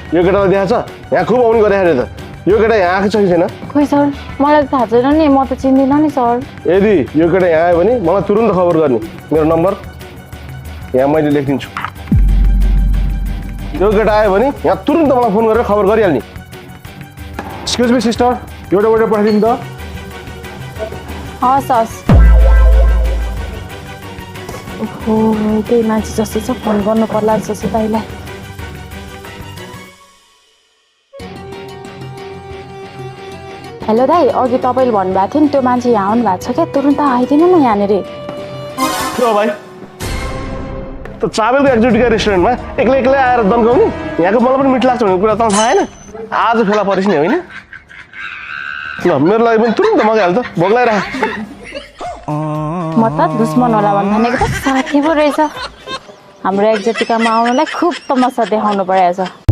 यो केटालाई देखाएको छ यहाँ खुब आउने गरे अरे त यो केटा यहाँ आएको छ कि छैन खोइ सर मलाई थाहा छैन नि म त चिन्दिनँ नि सर यदि यो केटा यहाँ आयो भने मलाई तुरुन्त खबर गर्ने मेरो नम्बर यहाँ मैले लेखिदिन्छु यो केटा आयो भने यहाँ तुरुन्त मलाई फोन गरेर खबर गरिहाल्ने एक्सक्युज मी सिस्टर एउटा वेटर पठाइदिनु त हस् हस् ओहो त्यही मान्छे जस्तो छ फोन गर्नु पर्ला जस्तो दाइलाई हेलो दाइ अघि तपाईँले भन्नुभएको थियो नि त्यो मान्छे यहाँ आउनु भएको छ क्या तुरुन्त आइदिनु न यहाँनिर त्यो भाइ त चाबेलको एक्जोटिका रेस्टुरेन्टमा एक्लै एक्लै आएर दन्काउने यहाँको मलाई पनि मिठ लाग्छ भन्ने कुरा तँ थाहा होइन आज फेला परिस् नि होइन ल मेरो लागि पनि तुरुन्त मगाइहाल्छ भोक लागिरह म त दुश्मन होला भनेको त साथी पो रहेछ हाम्रो एक्जोटिकामा आउनलाई खुब तमासा देखाउनु परेछ